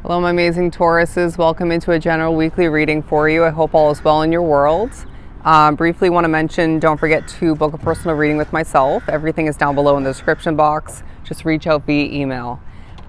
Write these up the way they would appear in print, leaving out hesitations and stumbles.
Hello, my amazing Tauruses. Welcome into a general weekly reading for you. I hope all is well in your world. Briefly want to mention, don't forget to book a personal reading with myself. Everything is down below in the description box. Just reach out via email.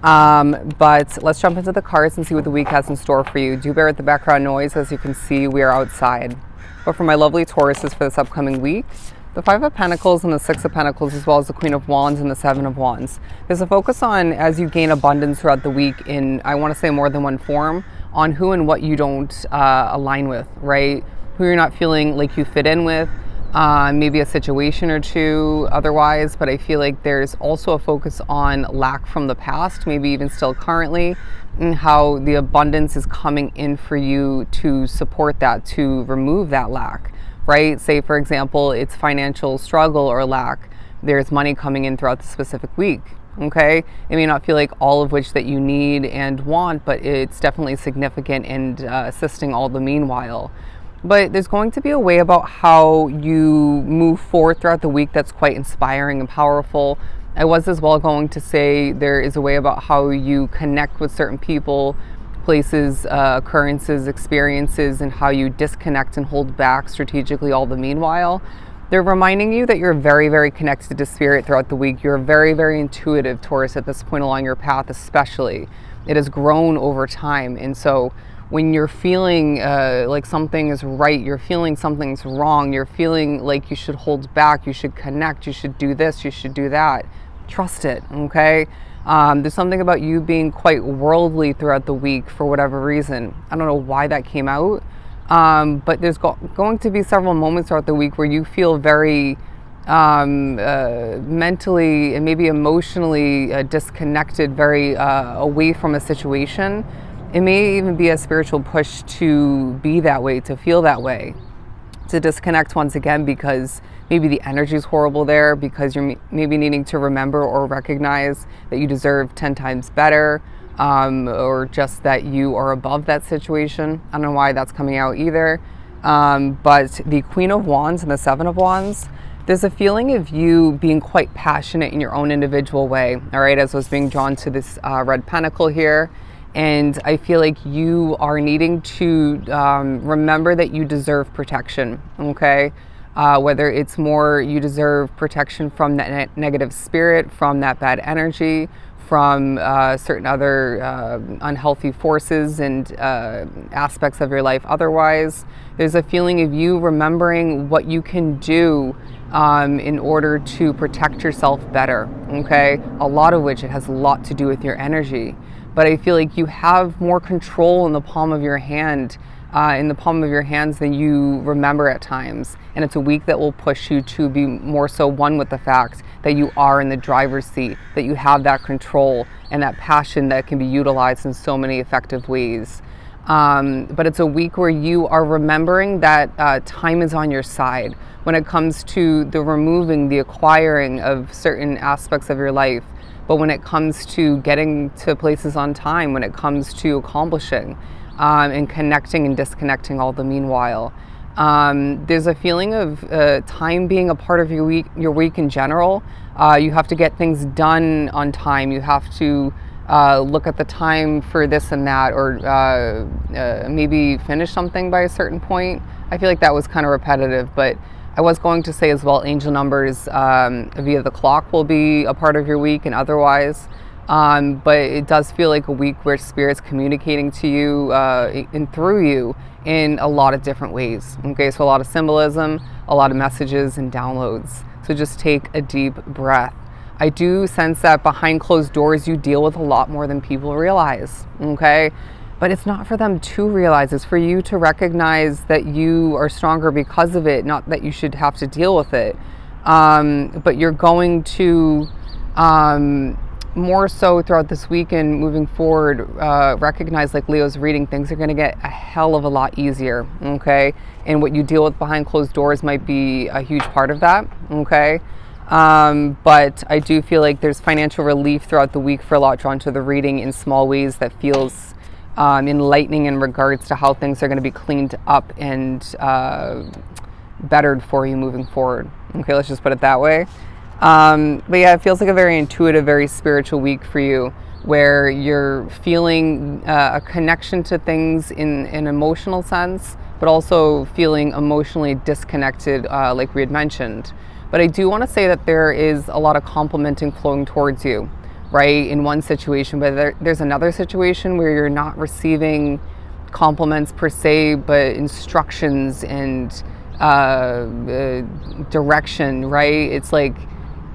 But let's jump into the cards and see what the week has in store for you. Do bear with the background noise. As you can see, we are outside. But for my lovely Tauruses for this upcoming week, the Five of Pentacles and the Six of Pentacles, as well as the Queen of Wands and the Seven of Wands. There's a focus on, as you gain abundance throughout the week in, I want to say, more than one form, on who and what you don't align with, right? Who you're not feeling like you fit in with, maybe a situation or two otherwise, but I feel like there's also a focus on lack from the past, maybe even still currently, and how the abundance is coming in for you to support that, to remove that lack. Right? Say, for example, it's financial struggle or lack. There's money coming in throughout the specific week. Okay? It may not feel like all of which that you need and want, but it's definitely significant and assisting all the meanwhile. But there's going to be a way about how you move forward throughout the week that's quite inspiring and powerful. I was as well going to say there is a way about how you connect with certain people, places, occurrences, experiences, and how you disconnect and hold back strategically all the meanwhile. They're reminding you that you're very, very connected to spirit throughout the week. You're very, very intuitive, Taurus, at this point along your path especially. It has grown over time. And so when you're feeling like something is right, you're feeling something's wrong, you're feeling like you should hold back, you should connect, you should do this, you should do that, trust it, okay? There's something about you being quite worldly throughout the week for whatever reason. I don't know why that came out, but there's going to be several moments throughout the week where you feel very mentally and maybe emotionally disconnected, very away from a situation. It may even be a spiritual push to be that way, to feel that way, to disconnect once again because maybe the energy is horrible there, because you're maybe needing to remember or recognize that you deserve 10 times better, or just that you are above that situation. I don't know why that's coming out either. But the Queen of Wands and the Seven of Wands, there's a feeling of you being quite passionate in your own individual way, all right, as I was being drawn to this red pentacle here. And I feel like you are needing to remember that you deserve protection, okay? Whether it's more you deserve protection from that negative spirit, from that bad energy, from certain other unhealthy forces and aspects of your life otherwise. There's a feeling of you remembering what you can do in order to protect yourself better, okay? A lot of which it has a lot to do with your energy. But I feel like you have more control in the palm of your hand, than you remember at times. And it's a week that will push you to be more so one with the fact that you are in the driver's seat, that you have that control and that passion that can be utilized in so many effective ways. But it's a week where you are remembering that time is on your side when it comes to the removing, the acquiring of certain aspects of your life. But when it comes to getting to places on time, when it comes to accomplishing and connecting and disconnecting all the meanwhile, there's a feeling of time being a part of your week in general. You have to get things done on time. You have to look at the time for this and that, or maybe finish something by a certain point. I feel like that was kind of repetitive, but I was going to say as well, angel numbers via the clock will be a part of your week and otherwise. But it does feel like a week where Spirit's communicating to you and through you in a lot of different ways. Okay, so a lot of symbolism, a lot of messages and downloads. So just take a deep breath. I do sense that behind closed doors, you deal with a lot more than people realize. Okay. But it's not for them to realize, it's for you to recognize that you are stronger because of it, not that you should have to deal with it. But you're going to, more so throughout this weekend moving forward, recognize, like Leo's reading, things are going to get a hell of a lot easier, okay? And what you deal with behind closed doors might be a huge part of that, okay? But I do feel like there's financial relief throughout the week for a lot drawn to the reading in small ways that feels enlightening in regards to how things are going to be cleaned up and bettered for you moving forward. Okay, let's just put it that way. But yeah, it feels like a very intuitive, very spiritual week for you, where you're feeling a connection to things in an emotional sense, but also feeling emotionally disconnected, like we had mentioned. But I do want to say that there is a lot of complimenting flowing towards you, right, in one situation, but there's another situation where you're not receiving compliments per se, but instructions and direction, right? It's like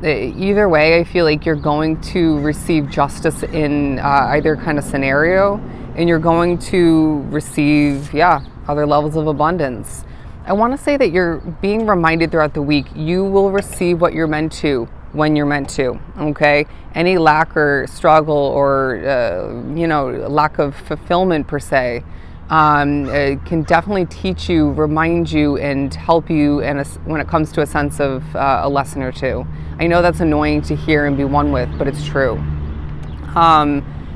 either way, I feel like you're going to receive justice in either kind of scenario, and you're going to receive, other levels of abundance. I want to say that you're being reminded throughout the week, you will receive what you're meant to when you're meant to, okay? Any lack or struggle or, lack of fulfillment per se, it can definitely teach you, remind you, and help you when it comes to a sense of a lesson or two. I know that's annoying to hear and be one with, but it's true.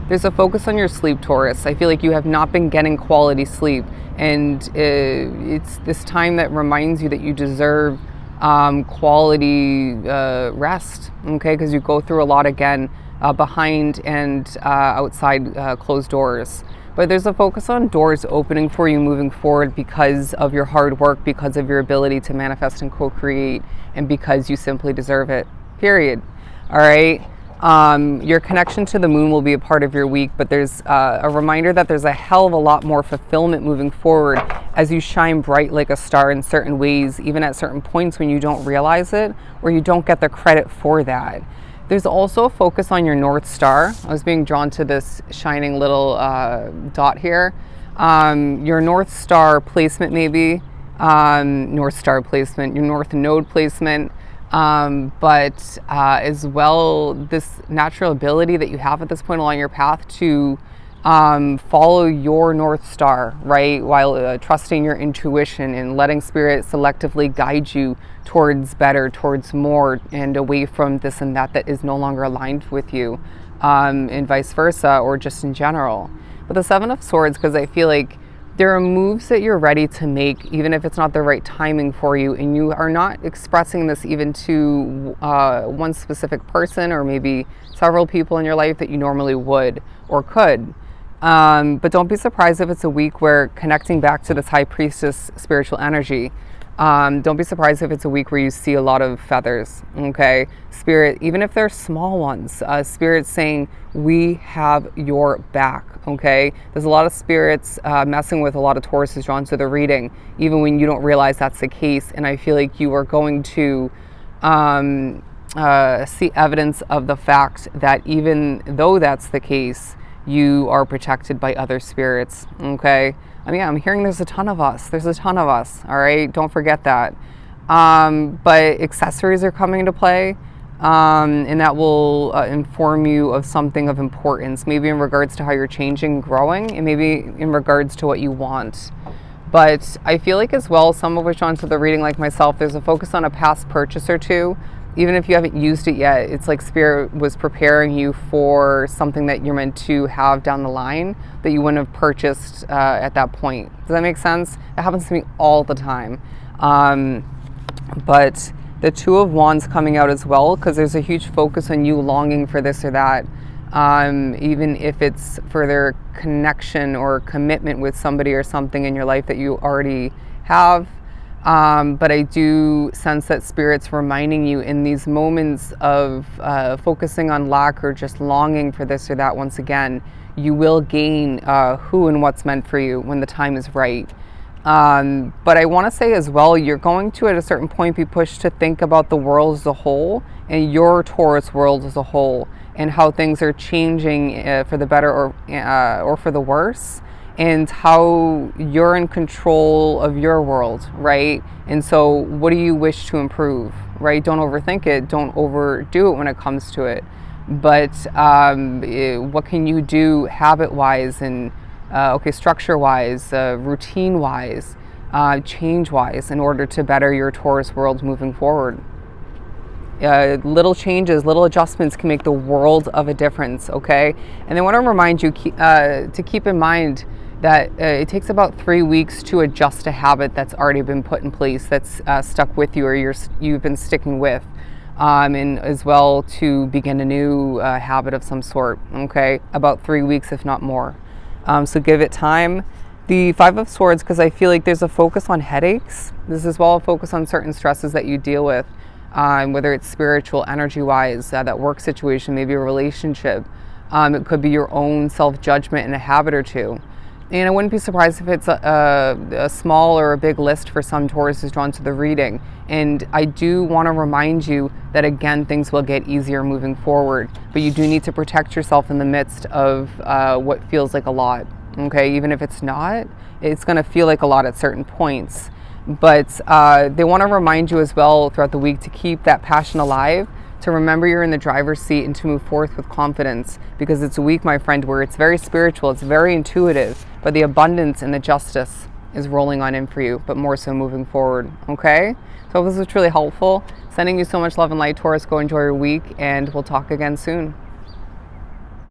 There's a focus on your sleep, Taurus. I feel like you have not been getting quality sleep, and it's this time that reminds you that you deserve quality rest, okay? Because you go through a lot again behind and outside closed doors. But there's a focus on doors opening for you moving forward because of your hard work, because of your ability to manifest and co-create, and because you simply deserve it, period. All right? Your connection to the moon will be a part of your week, but there's a reminder that there's a hell of a lot more fulfillment moving forward as you shine bright like a star in certain ways, even at certain points when you don't realize it or you don't get the credit for that. There's also a focus on your North Star. I was being drawn to this shining little dot here. Your North Star placement maybe, North Star placement, your North Node placement, but as well this natural ability that you have at this point along your path to follow your North Star, right? While trusting your intuition and letting Spirit selectively guide you towards better, towards more, and away from this and that is no longer aligned with you, and vice versa, or just in general. But the Seven of Swords, because I feel like there are moves that you're ready to make, even if it's not the right timing for you, and you are not expressing this even to one specific person or maybe several people in your life that you normally would or could. But don't be surprised if it's a week where connecting back to this High Priestess spiritual energy, don't be surprised if it's a week where you see a lot of feathers, okay? Spirit, even if they're small ones, Spirit saying, we have your back, okay? There's a lot of spirits messing with a lot of Tauruses drawn to the reading, even when you don't realize that's the case. And I feel like you are going to see evidence of the fact that even though that's the case, you are protected by other spirits, okay? I mean, I'm hearing there's a ton of us. There's a ton of us, all right? Don't forget that. But accessories are coming into play, and that will inform you of something of importance, maybe in regards to how you're changing and growing, and maybe in regards to what you want. But I feel like as well, some of which onto the reading like myself, there's a focus on a past purchase or two. Even if you haven't used it yet, it's like Spirit was preparing you for something that you're meant to have down the line that you wouldn't have purchased at that point. Does that make sense? It happens to me all the time. But the Two of Wands coming out as well, because there's a huge focus on you longing for this or that, even if it's for their connection or commitment with somebody or something in your life that you already have. But I do sense that Spirit's reminding you in these moments of focusing on lack or just longing for this or that once again, you will gain who and what's meant for you when the time is right. But I want to say as well, you're going to at a certain point be pushed to think about the world as a whole and your Taurus world as a whole and how things are changing for the better or for the worse. And how you're in control of your world, right? And so what do you wish to improve, right? Don't overthink it. Don't overdo it when it comes to it. But what can you do habit-wise and, structure-wise, routine-wise, change-wise in order to better your Taurus world moving forward? Little changes, little adjustments can make the world of a difference, okay? And I want to remind you to keep in mind that it takes about 3 weeks to adjust a habit that's already been put in place, that's stuck with you or you've been sticking with. and as well to begin a new habit of some sort, okay? About 3 weeks, if not more. So give it time. The Five of Swords, because I feel like there's a focus on headaches. This is well a focus on certain stresses that you deal with, whether it's spiritual, energy-wise, that work situation, maybe a relationship. It could be your own self-judgment and a habit or two. And I wouldn't be surprised if it's a small or a big list for some Tauruses drawn to the reading. And I do want to remind you that, again, things will get easier moving forward. But you do need to protect yourself in the midst of what feels like a lot. Okay, even if it's not, it's going to feel like a lot at certain points. But they want to remind you as well throughout the week to keep that passion alive, to remember you're in the driver's seat, and to move forth with confidence, because it's a week, my friend, where it's very spiritual, it's very intuitive, but the abundance and the justice is rolling on in for you, but more so moving forward, okay? So this was truly helpful. Sending you so much love and light, Taurus. Go enjoy your week, and we'll talk again soon.